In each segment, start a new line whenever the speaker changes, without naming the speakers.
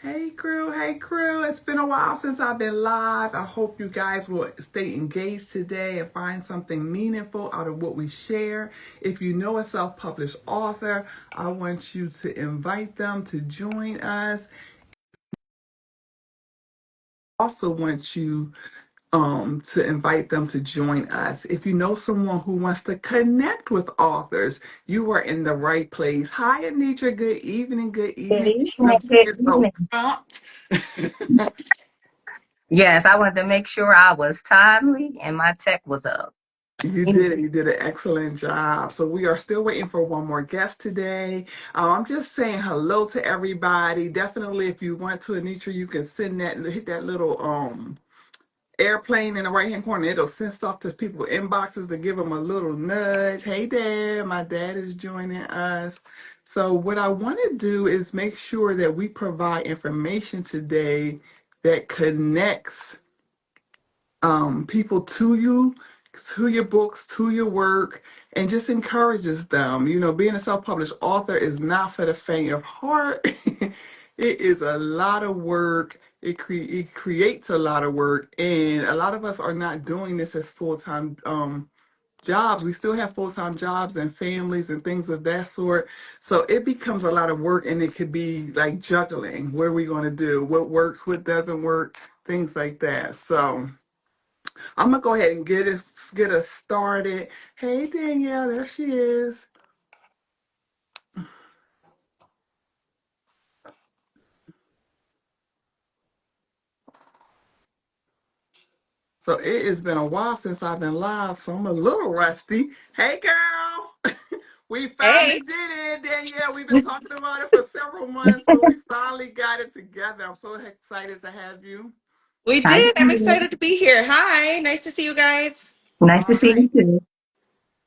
Hey crew, hey crew. It's been a while since I've been live. I hope you guys will stay engaged today and find something meaningful out of what we share. If you know a self-published author, I want you to invite them to join us. Also want you to invite them to join us. If you know someone who wants to connect with authors, you are in the right place. Hi, Anitra. Good evening. Good
Good
evening.
evening.
I'm
Good
here so
evening.
pumped.
Yes, I wanted to make sure I was timely and my tech was up.
You did it. You did an excellent job. So we are still waiting for one more guest today. I'm just saying hello to everybody. Definitely, if you want to, Anitra, you can send that, hit that little airplane in the right hand corner. It'll send stuff to people inboxes to give them a little nudge. Hey, Dad, my dad is joining us. So what I want to do is make sure that we provide information today that connects people to your books, to your work, and just encourages them. You know, being a self-published author is not for the faint of heart. It is a lot of work. It creates a lot of work, and a lot of us are not doing this as full-time jobs. We still have full-time jobs and families and things of that sort. So it becomes a lot of work, and it could be like juggling. What are we going to do? What works? What doesn't work? Things like that. So I'm gonna go ahead and get us started. Hey Danielle, there she is. So it has been a while since I've been live, so I'm a little rusty. Hey girl, we finally
Hey,
did it, Danielle. We've been talking about it for several months, but we finally got it together. I'm so excited to have you.
we
Hi,
did. I'm
Julia.
excited to be here. Hi, nice to see you guys.
Nice to
All
see
right.
you too.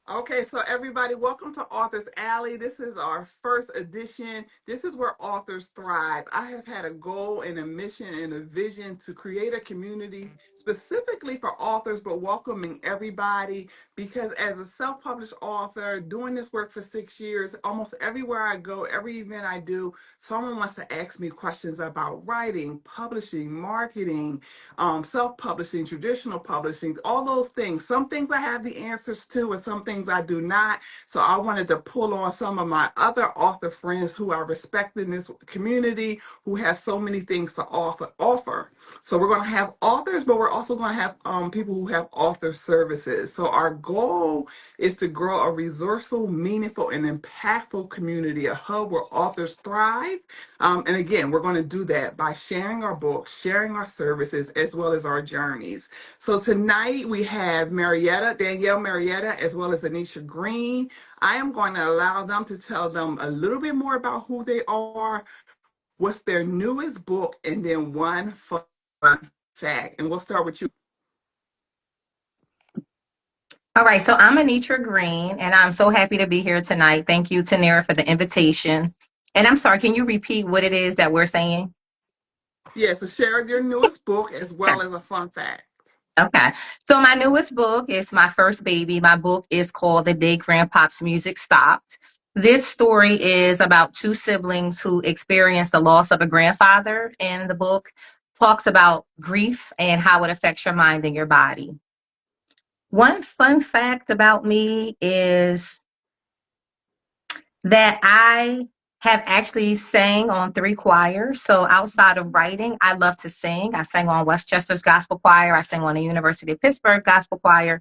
Okay, so everybody, welcome to Authors Alley. This is our first edition. This is where authors thrive. I have had a goal and a mission and a vision to create a community specifically for authors, but welcoming everybody because as a self-published author, doing this work for 6 years, almost everywhere I go, every event I do, someone wants to ask me questions about writing, publishing, marketing, self-publishing, traditional publishing, all those things. Some things I have the answers to, and some things I do not. So I wanted to pull on some of my other author friends who I respect in this community, who have so many things to offer. So we're going to have authors, but we're also going to have people who have author services. So our goal is to grow a resourceful, meaningful, and impactful community, a hub where authors thrive. And again, we're going to do that by sharing our books, sharing our services, as well as our journeys. So tonight we have Danielle Marietta, as well as Anisha Green. I am going to allow them to tell them a little bit more about who they are, what's their newest book, and then one fun fact. And we'll start with you.
All right, so I'm Anitra Green, and I'm so happy to be here tonight. Thank you, Tanerra, for the invitation. And I'm sorry, can you repeat what it is that we're saying?
Yes, to share your newest book as well as a fun fact.
Okay. So my newest book is my first baby. My book is called The Day Grandpop's Music Stopped. This story is about two siblings who experience the loss of a grandfather, and the book talks about grief and how it affects your mind and your body. One fun fact about me is that I have actually sang on three choirs. So outside of writing, I love to sing. I sang on Westchester's Gospel Choir. I sang on the University of Pittsburgh Gospel Choir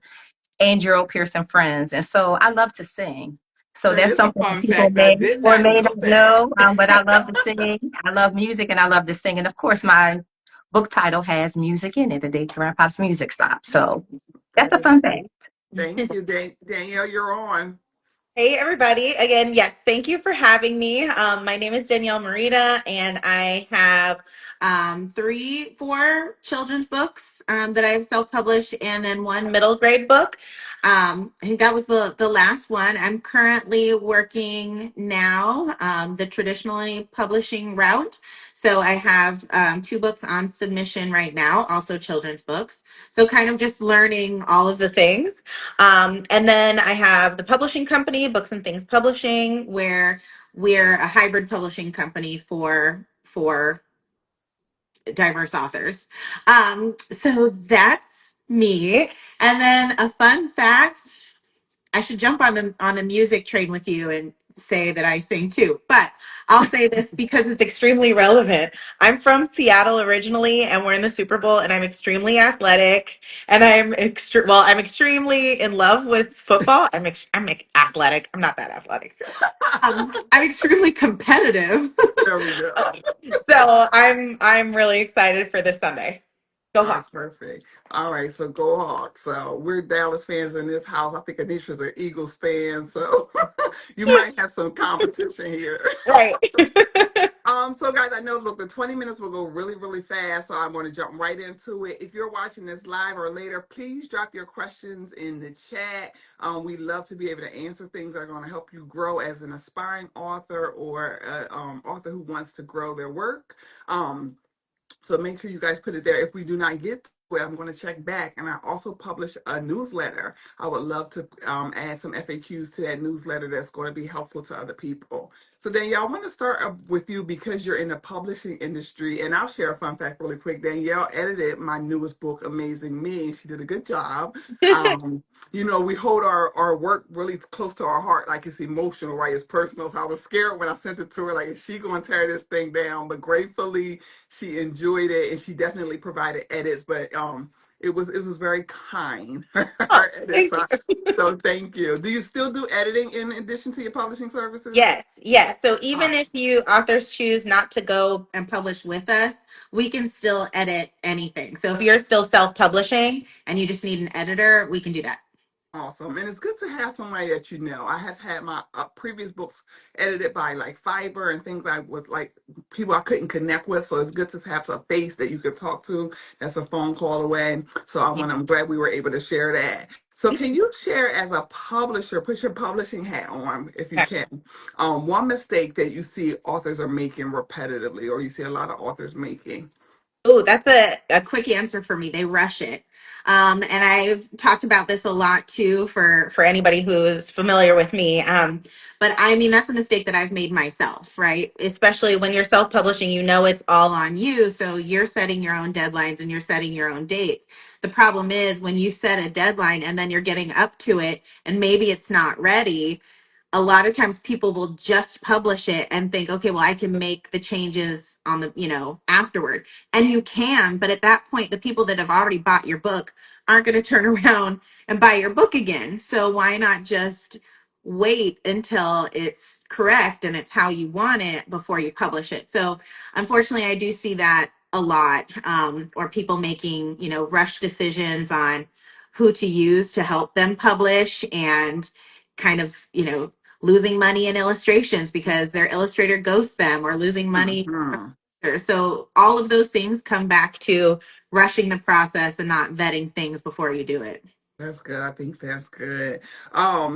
and Gerald Pearson Friends. And so I love to sing. So
That
that's
is a
something that
fun
people
fact. I
may
did
or
not
may
know
not
that.
know, but I love to sing. I love music and I love to sing. And of course, my book title has music in it, The Day Grandpa's Music Stopped. So that's
That
a
is
fun
cool.
fact.
Thank you, Danielle. You're on.
Hey, everybody. Again, yes, thank you for having me. My name is Danielle Marita, and I have four children's books that I've self published, and then one middle grade book. I think that was the last one. I'm currently working now the traditionally publishing route. So I have two books on submission right now, also children's books. So kind of just learning all of the things. And then I have the publishing company, Books and Things Publishing, where we're a hybrid publishing company for diverse authors. So that's me. And then a fun fact, I should jump on the music train with you and say that I sing too. But I'll say this because it's extremely relevant. I'm from Seattle originally, and we're in the Super Bowl, and I'm extremely athletic, and I'm extremely in love with football. I'm athletic. I'm not that athletic. I'm extremely competitive.
There we go.
So I'm really excited for this Sunday. Go
All right,
Hawks.
perfect. All right, so go Hawks. So we're Dallas fans in this house. I think Anisha's an Eagles fan, so you might have some competition here.
Right.
So guys, I know, look, the 20 minutes will go really, really fast, so I'm going to jump right into it. If you're watching this live or later, please drop your questions in the chat. We love to be able to answer things that are going to help you grow as an aspiring author or author who wants to grow their work. So make sure you guys put it there. If we do not get to it, I'm going to check back. And I also publish a newsletter. I would love to add some FAQs to that newsletter that's going to be helpful to other people. So Danielle, I want to start up with you because you're in the publishing industry. And I'll share a fun fact really quick. Danielle edited my newest book, Amazing Me, and she did a good job. Um, we hold our work really close to our heart, like it's emotional, right? It's personal. So I was scared when I sent it to her, like, is she going to tear this thing down? But gratefully, she enjoyed it, and she definitely provided edits. But it was very kind.
Oh,
Her edits.
thank
So,
you.
so thank you. Do you still do editing in addition to your publishing services?
Yes, yes. So
All
even
right.
if you authors choose not to go and publish with us, we can still edit anything. So if you're still self-publishing and you just need an editor, we can do that.
Awesome. And it's good to have somebody that you know. I have had my previous books edited by like Fiverr and things I was like people I couldn't connect with. So it's good to have a face that you could talk to. That's a phone call away. So I'm glad we were able to share that. So can you share as a publisher, put your publishing hat on if you
Okay.
can, one mistake that you see authors are making repetitively or you see a lot of authors making?
Oh, that's a quick answer for me. They rush it. And I've talked about this a lot too for anybody who's familiar with me. But I mean, that's a mistake that I've made myself, right? Especially when you're self-publishing, you know it's all on you. So you're setting your own deadlines and you're setting your own dates. The problem is when you set a deadline and then you're getting up to it and maybe it's not ready, a lot of times people will just publish it and think, okay, well, I can make the changes on afterward. And you can, but at that point, the people that have already bought your book aren't going to turn around and buy your book again. So why not just wait until it's correct and it's how you want it before you publish it? So unfortunately, I do see that a lot, or people making, rush decisions on who to use to help them publish and kind of, losing money in illustrations because their illustrator ghosts them or losing money.
Hmm.
So all of those things come back to rushing the process and not vetting things before you do it.
That's good. I think that's good.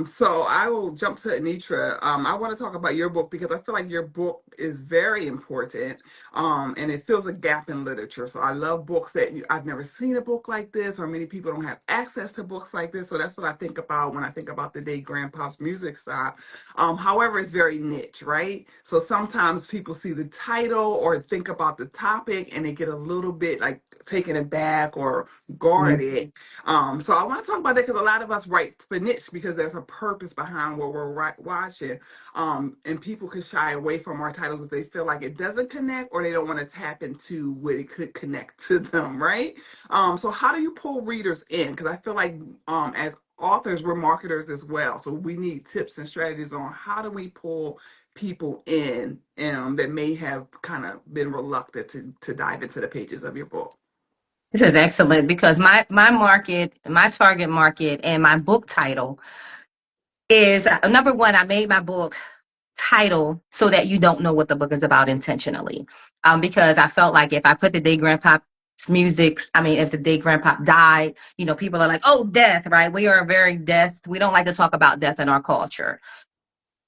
So I will jump to Anitra. I want to talk about your book because I feel like your book is very important. And it fills a gap in literature. So I love books that I've never seen a book like this, or many people don't have access to books like this. So that's what I think about when I think about the day Grandpa's music stop. However, it's very niche, right? So sometimes people see the title or think about the topic and they get a little bit like taken aback or guarded. So I want to talk about that because a lot of us write for niche because there's a purpose behind what we're watching. And people can shy away from our titles if they feel like it doesn't connect or they don't want to tap into what it could connect to them, right? So how do you pull readers in? Because I feel like as authors, we're marketers as well. So we need tips and strategies on how do we pull people in that may have kind of been reluctant to dive into the pages of your book.
This is excellent because my market, my target market, and my book title is number one. I made my book title so that you don't know what the book is about intentionally, because I felt like if I put the Day Grandpa if the dead grandpa died, people are like, oh, death, right? We are very death. We don't like to talk about death in our culture.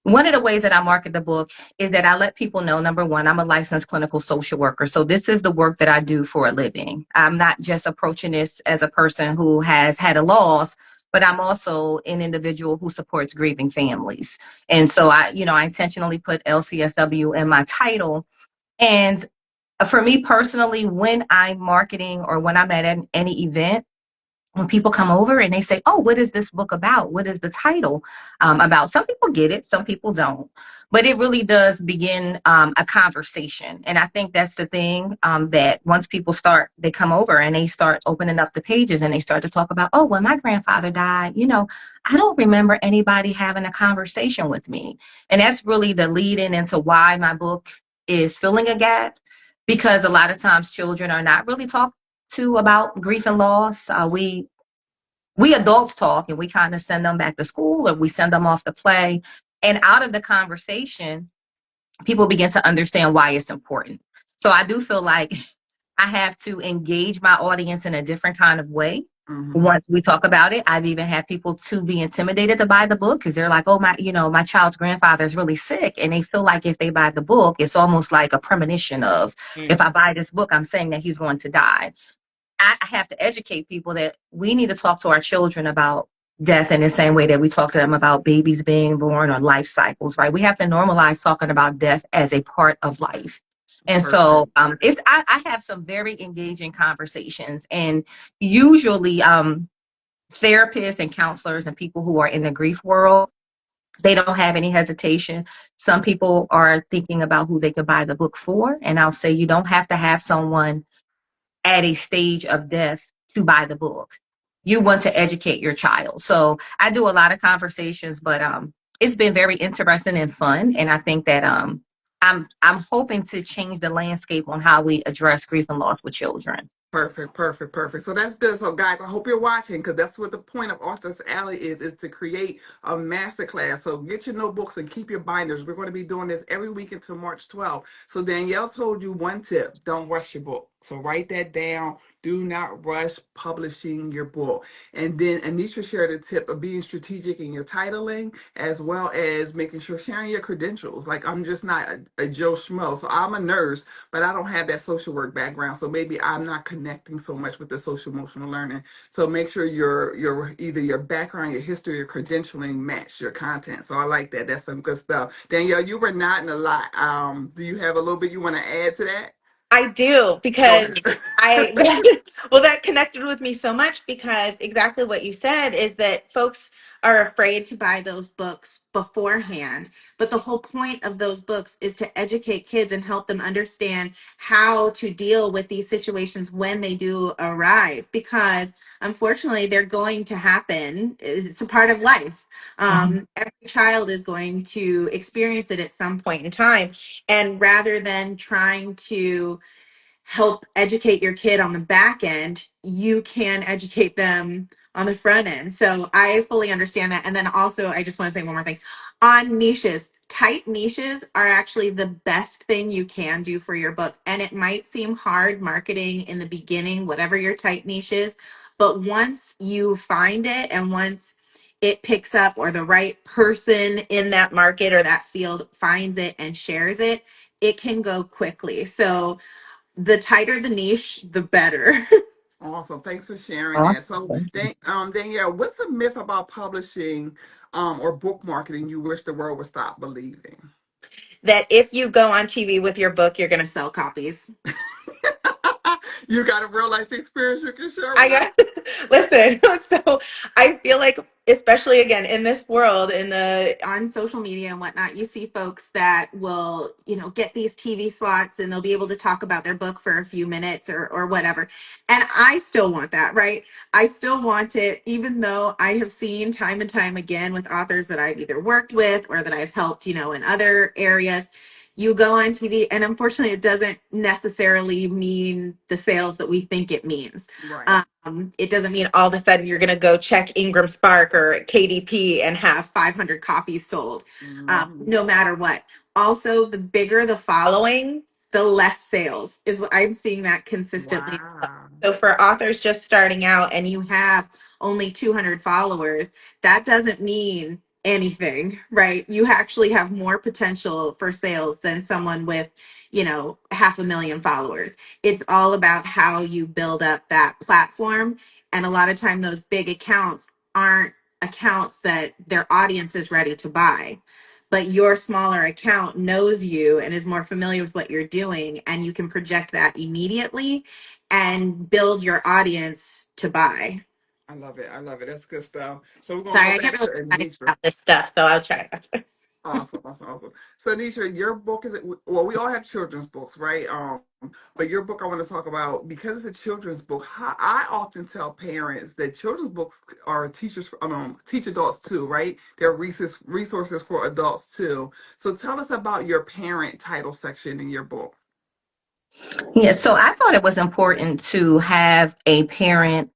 One of the ways that I market the book is that I let people know, number one, I'm a licensed clinical social worker. So this is the work that I do for a living. I'm not just approaching this as a person who has had a loss, but I'm also an individual who supports grieving families. And so I intentionally put LCSW in my title. And for me personally, when I'm marketing or when I'm at any event, when people come over and they say, oh, what is this book about? What is the title about? Some people get it, some people don't. But it really does begin a conversation. And I think that's the thing, that once people they come over and they start opening up the pages and they start to talk about, oh, when my grandfather died, I don't remember anybody having a conversation with me. And that's really the lead in into why my book is filling a gap, because a lot of times children are not really talked to about grief and loss. We adults talk and we kind of send them back to school or we send them off to play. And out of the conversation, people begin to understand why it's important. So I do feel like I have to engage my audience in a different kind of way.
Mm-hmm.
Once we talk about it, I've even had people to be intimidated to buy the book because they're like, oh, my child's grandfather is really sick. And they feel like if they buy the book, it's almost like a premonition of, if I buy this book, I'm saying that he's going to die. I have to educate people that we need to talk to our children about death in the same way that we talk to them about babies being born or life cycles, right? We have to normalize talking about death as a part of life. And
Perfect.
so I have some very engaging conversations, and usually therapists and counselors and people who are in the grief world, they don't have any hesitation. Some people are thinking about who they could buy the book for. And I'll say, you don't have to have someone at a stage of death to buy the book. You want to educate your child. So I do a lot of conversations, but it's been very interesting and fun. And I think that I'm hoping to change the landscape on how we address grief and loss with children.
Perfect, perfect, perfect. So that's good. So guys, I hope you're watching because that's what the point of Author's Alley is to create a masterclass. So get your notebooks and keep your binders. We're going to be doing this every week until March 12th. So Danielle told you one tip: don't rush your book. So write that down. Do not rush publishing your book. And then Anisha shared a tip of being strategic in your titling, as well as making sure sharing your credentials. Like, I'm just not a Joe Schmo. So I'm a nurse, but I don't have that social work background. So maybe I'm not connecting so much with the social emotional learning. So make sure your either your background, your history, your credentialing match your content. So I like that. That's some good stuff. Danielle, you were nodding a lot. Do you have a little bit you want to add to that?
I do,
Go
because
ahead.
I, well, that connected with me so much, because exactly what you said is that folks are afraid to buy those books beforehand. But the whole point of those books is to educate kids and help them understand how to deal with these situations when they do arise, because unfortunately they're going to happen. It's a part of life. Every child is going to experience it at some point in time. And rather than trying to help educate your kid on the back end, you can educate them on the front end. So I fully understand that. And then also, I just want to say one more thing on niches. Tight niches are actually the best thing you can do for your book. And it might seem hard marketing in the beginning, whatever your tight niche is. But once you find it and once it picks up, or the right person in that market or that field finds it and shares it, it can go quickly. So the tighter the niche, the better.
Awesome. Thanks for sharing that. So,
Awesome.
Danielle, what's a myth about publishing or book marketing you wish the world would stop believing?
That if you go on TV with your book, you're going to sell copies.
You got a real life experience you can share
I
with us?
got listen. So I feel like, especially again in this world, in the on social media and whatnot, you see folks that will, get these TV slots and they'll be able to talk about their book for a few minutes or whatever. And I still want that, right? I still want it, even though I have seen time and time again with authors that I've either worked with or that I've helped, in other areas. You go on TV, and unfortunately, it doesn't necessarily mean the sales that we think it means.
Right.
It doesn't mean all of a sudden you're going to go check Ingram Spark or KDP and have 500 copies sold,
Hmm.
no matter what. Also, the bigger the following, the less sales is what I'm seeing that consistently.
Wow.
So for authors just starting out and you have only 200 followers, that doesn't mean anything, right? You actually have more potential for sales than someone with, 500,000 followers. It's all about how you build up that platform. And a lot of time those big accounts aren't accounts that their audience is ready to buy, but your smaller account knows you and is more familiar with what you're doing, and you can project that immediately and build your audience to buy.
I love it. I love it. That's good stuff. So we're gonna
Sorry,
go
I get
back to
really excited
Anitra.
about this stuff, so I'll try.
Awesome, awesome, awesome. So Anitra, your book is well, we all have children's books, right? But your book I want to talk about because it's a children's book. How, I often tell parents that children's books are teachers, teach adults too, right? They're resources for adults too. So tell us about your parent title section in your book.
Yeah, so I thought it was important to have a parent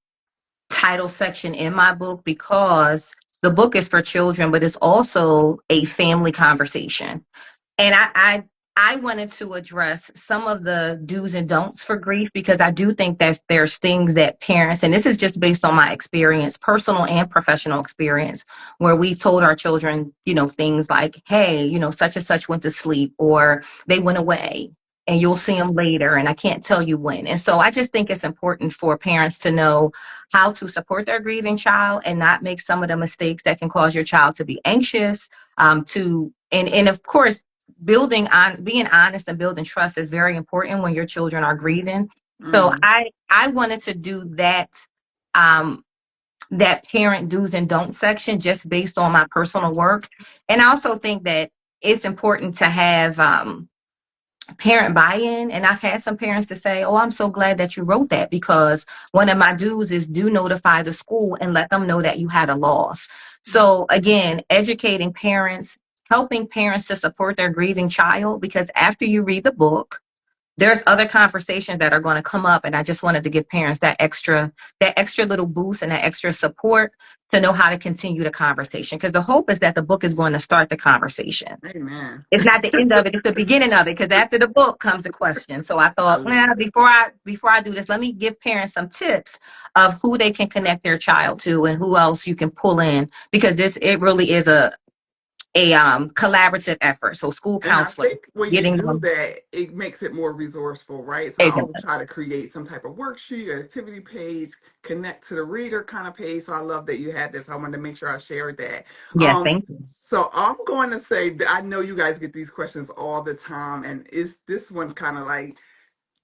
title section in my book because the book is for children, but it's also a family conversation. And I wanted to address some of the do's and don'ts for grief because I do think that there's things that parents, and this is just based on my experience, personal and professional experience, where we told our children, things like, hey, such and such went to sleep or they went away and you'll see them later and I can't tell you when. And so I just think it's important for parents to know how to support their grieving child and not make some of the mistakes that can cause your child to be anxious, and of course being honest and building trust is very important when your children are grieving. So
Mm,
I wanted to do um that parent do's and don'ts section just based on my personal work. And I also think that it's important to have parent buy-in, and I've had some parents to say, oh, I'm so glad that you wrote that because one of my dues is do notify the school and let them know that you had a loss.
mm,
So again, educating parents, helping parents to support their grieving child, because after you read the book there's other conversations that are going to come up, and I just wanted to give parents that extra little boost and that extra support to know how to continue the conversation, because the hope is that the book is going to start the conversation.
amen.
It's not the end of it, it's the beginning of it, because after the book comes the question. So I
I
thought,
love it.
before I do this, let me give parents some tips of who they can connect their child to and who else you can pull in, because it really is a collaborative effort. So school
And I
counselors,
think when you
getting
do
them.
that, it makes it more resourceful, right? So I always try to create some type of worksheet or activity page, connect to the reader kind of page. So I love that you had this. I wanted to make sure I shared that.
Yes, thank you.
So I'm going to say that I know you guys get these questions all the time, and is this one kind of like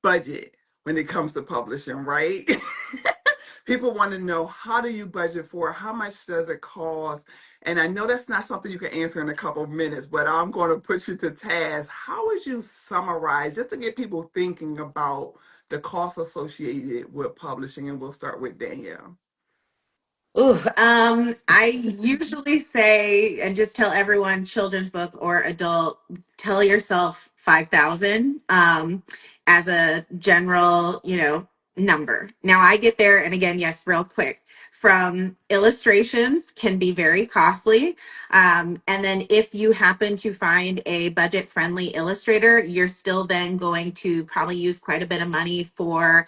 budget when it comes to publishing, right? People want to know, how do you budget for it? How much does it cost? And I know that's not something you can answer in a couple of minutes, but I'm going to put you to task. How would you summarize, just to get people thinking about the costs associated with publishing? And we'll start with Danielle.
Ooh, I usually say, and just tell everyone, children's book or adult, tell yourself 5,000 as a general, number. Now I get there, and again, yes, real quick. From illustrations can be very costly. And then if you happen to find a budget friendly illustrator, you're still then going to probably use quite a bit of money for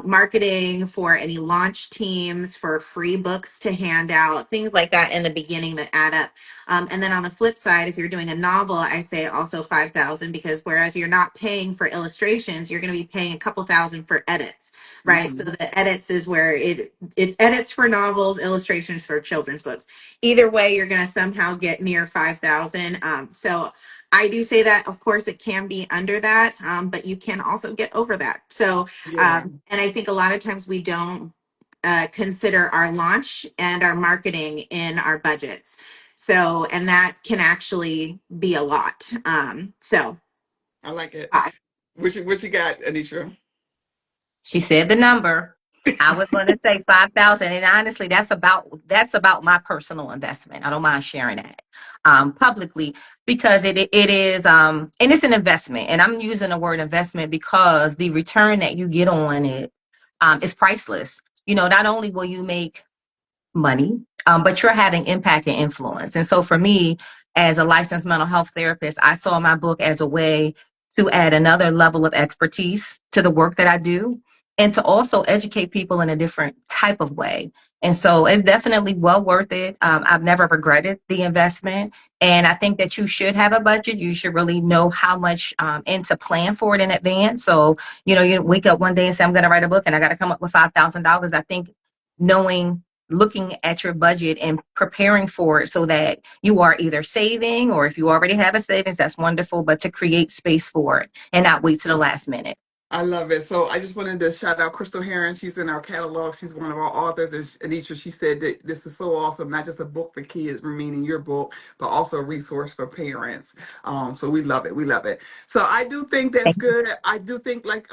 marketing, for any launch teams, for free books to hand out, things like that in the beginning that add up. And then on the flip side, if you're doing a novel, I say also 5,000, because whereas you're not paying for illustrations, you're going to be paying a couple thousand for edits. Right. So
Mm-hmm.
the edits is where it's edits for novels, illustrations for children's books. Either way, you're going to somehow get near 5,000. So I do say that, of course, it can be under that, but you can also get over that. So
Yeah,
and I think a lot of times we don't consider our launch and our marketing in our budgets. So, and that can actually be a lot. So,
I like it.
I,
What you got, Anisha?
She said the number. I was going to say 5,000, and honestly, that's about my personal investment. I don't mind sharing that publicly, because it is and it's an investment, and I'm using the word investment because the return that you get on it is priceless. Not only will you make money, but you're having impact and influence. And so for me, as a licensed mental health therapist, I saw my book as a way to add another level of expertise to the work that I do and to also educate people in a different type of way. And so it's definitely well worth it. I've never regretted the investment. And I think that you should have a budget. You should really know how much and to plan for it in advance. So, you wake up one day and say, I'm going to write a book and I got to come up with $5,000. I think knowing, looking at your budget and preparing for it so that you are either saving, or if you already have a savings, that's wonderful, but to create space for it and not wait to the last minute.
I love it. So I just wanted to shout out Crystal Heron. She's in our catalog. She's one of our authors. And Anitra, she said that this is so awesome, not just a book for kids, meaning your book, but also a resource for parents. So we love it. We love it. So I do think that's
Thank you.
good. I do think, like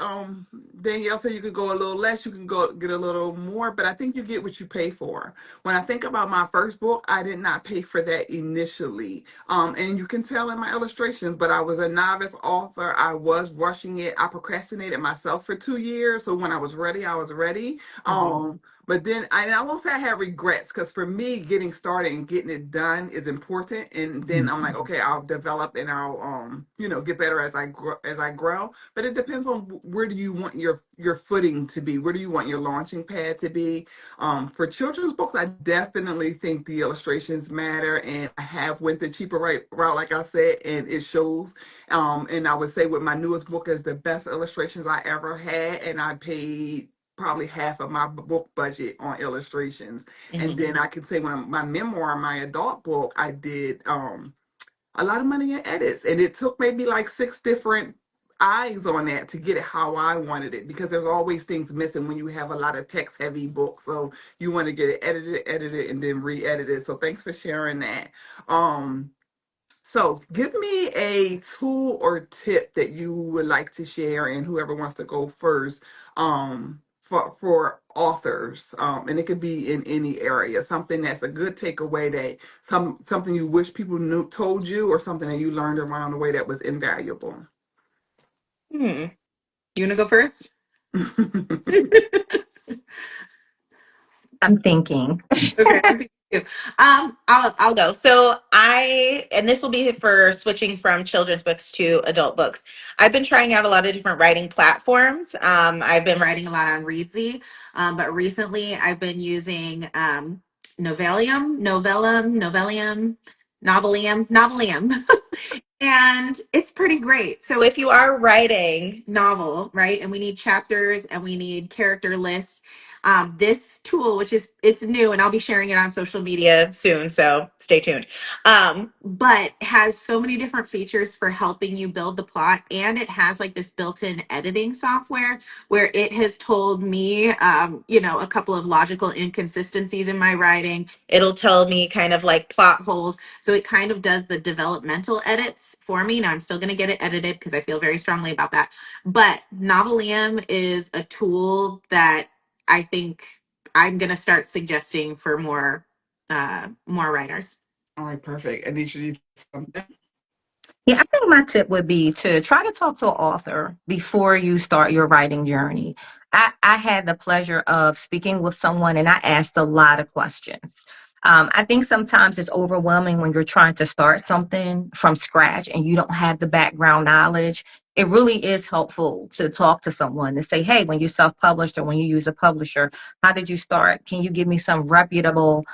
Danielle said, you could go a little less, you can go get a little more, but I think you get what you pay for. When I think about my first book, I did not pay for that initially. And you can tell in my illustrations, but I was a novice author. I was rushing it. I procrastinated myself for 2 years. So when I was ready, I was ready.
Mhm.
But then I won't say I have regrets, because for me, getting started and getting it done is important. And then I'm like, okay, I'll develop and I'll get better as I grow. But it depends on where do you want your footing to be? Where do you want your launching pad to be? For children's books, I definitely think the illustrations matter, and I have went the cheaper route, like I said, and it shows. And I would say with my newest book is the best illustrations I ever had, and I paid probably half of my book budget on illustrations. And
Mhm.
then I could say when my memoir, my adult book, I did a lot of money in edits, and it took maybe like 6 different eyes on that to get it how I wanted it, because there's always things missing when you have a lot of text heavy books. So you want to get it edited, and then re-edited. So thanks for sharing that. Um, so give me a tool or tip that you would like to share, and whoever wants to go first, for authors. And it could be in any area, something that's a good takeaway, that something you wish people knew told you, or something that you learned along the way that was invaluable.
Hmm. You want to go first?
I'm thinking.
Okay, I think too. I'll go. So and this will be for switching from children's books to adult books. I've been trying out a lot of different writing platforms. I've been writing a lot on Readsy, but recently I've been using Novelium. And it's pretty great. So if you are writing novel, right, and we need chapters and we need character lists, this tool, which is it's new, and I'll be sharing it on social media soon, so stay tuned. But has so many different features for helping you build the plot, and it has like this built-in editing software where it has told me, a couple of logical inconsistencies in my writing. It'll tell me kind of like plot holes, so it kind of does the developmental edits for me. Now I'm still going to get it edited because I feel very strongly about that. But Novelium is a tool that I think I'm going to start suggesting for more writers.
All right, perfect. Anisha, you something?
Yeah, I think my tip would be to try to talk to an author before you start your writing journey. I had the pleasure of speaking with someone and I asked a lot of questions. I think sometimes it's overwhelming when you're trying to start something from scratch and you don't have the background knowledge. It really is helpful to talk to someone to say, hey, when you self-published or when you use a publisher, how did you start? Can you give me some reputable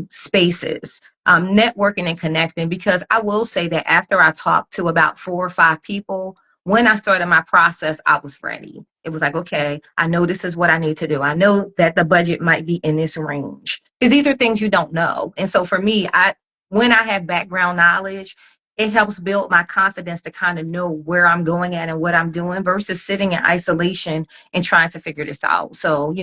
spaces? Networking and connecting, because I will say that after I talked to about 4 or 5 people, when I started my process, I was ready. It was like, okay, I know this is what I need to do. I know that the budget might be in this range, because these are things you don't know. And so for me, when I have background knowledge, it helps build my confidence to kind of know where I'm going at and what I'm doing versus sitting in isolation and trying to figure this out. So,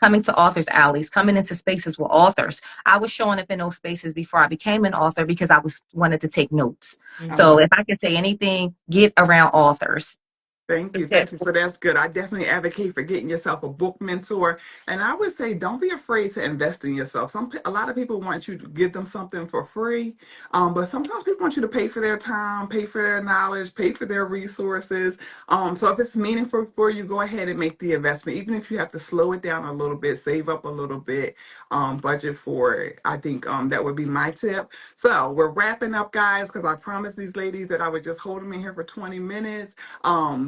coming to authors' alleys, coming into spaces with authors. I was showing up in those spaces before I became an author because I wanted to take notes.
Mhm.
So if I could say anything, get around authors.
Thank
Me
you.
too.
Thank you. So that's good. I definitely advocate for getting yourself a book mentor. And I would say don't be afraid to invest in yourself. A lot of people want you to give them something for free. But sometimes people want you to pay for their time, pay for their knowledge, pay for their resources. So if it's meaningful for you, go ahead and make the investment. Even if you have to slow it down a little bit, save up a little bit, budget for it. I think that would be my tip. So we're wrapping up, guys, because I promised these ladies that I would just hold them in here for 20 minutes.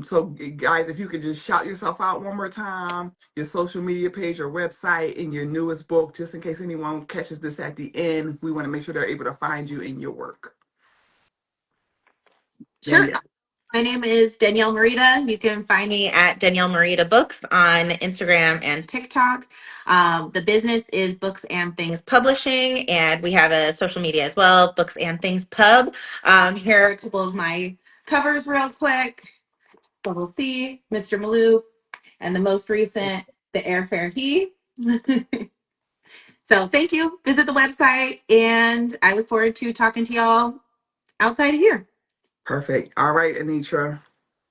So guys, if you could just shout yourself out one more time, your social media page, your website, and your newest book, just in case anyone catches this at the end, we want to make sure they're able to find you in your work.
Sure.
Danielle.
My name is Danielle Marita. You can find me at Danielle Marita Books on Instagram and TikTok. The business is Books and Things Publishing, and we have a social media as well, Books and Things Pub. Here are a couple of my covers, real quick. So we'll see Mr. Malou, and the most recent, The Airfare He. So thank you. Visit the website, and I look forward to talking to y'all outside of here.
Perfect. All right, Anitra.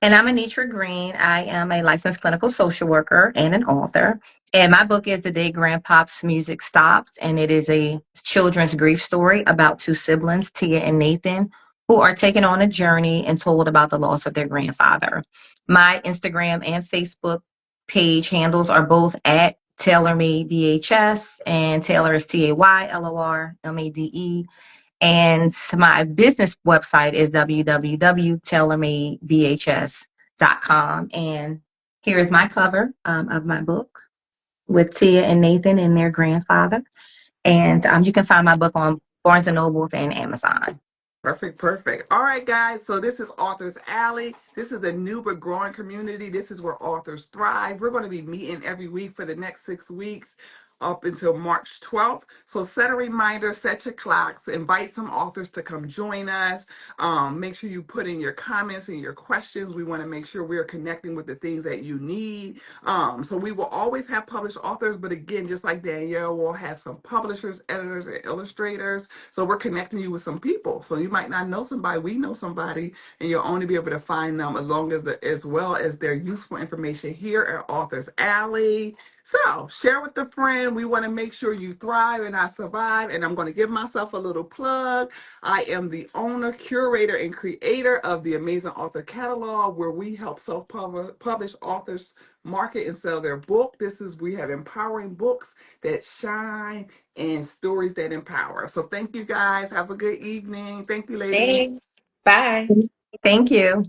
And I'm Anitra Green. I am a licensed clinical social worker and an author. And my book is The Day Grandpop's Music Stopped. And it is a children's grief story about two siblings, Tia and Nathan, who are taken on a journey and told about the loss of their grandfather. My Instagram and Facebook page handles are both at TaylorMade VHS, and Taylor is TaylorMade. And my business website is www.tailormadevhs.com. And here is my cover of my book with Tia and Nathan and their grandfather. And you can find my book on Barnes& and Noble and Amazon.
Perfect, perfect. All right, guys. So this is Authors Alley. This is a new but growing community. This is where authors thrive. We're going to be meeting every week for the next 6 weeks up until March 12th. So set a reminder, set your clocks, invite some authors to come join us. Make sure you put in your comments and your questions. We want to make sure we're connecting with the things that you need. So we will always have published authors, but again, just like Danielle, we'll have some publishers, editors, and illustrators. So we're connecting you with some people. So you might not know somebody, we know somebody, and you'll only be able to find them as well as their useful information here at Authors Alley. So share with a friend. We want to make sure you thrive and I survive. And I'm going to give myself a little plug. I am the owner, curator, and creator of the Amazing Author Catalog, where we help self-published authors market and sell their book. We have empowering books that shine and stories that empower. So thank you guys. Have a good evening. Thank you, ladies.
Thanks. Bye.
Thank you.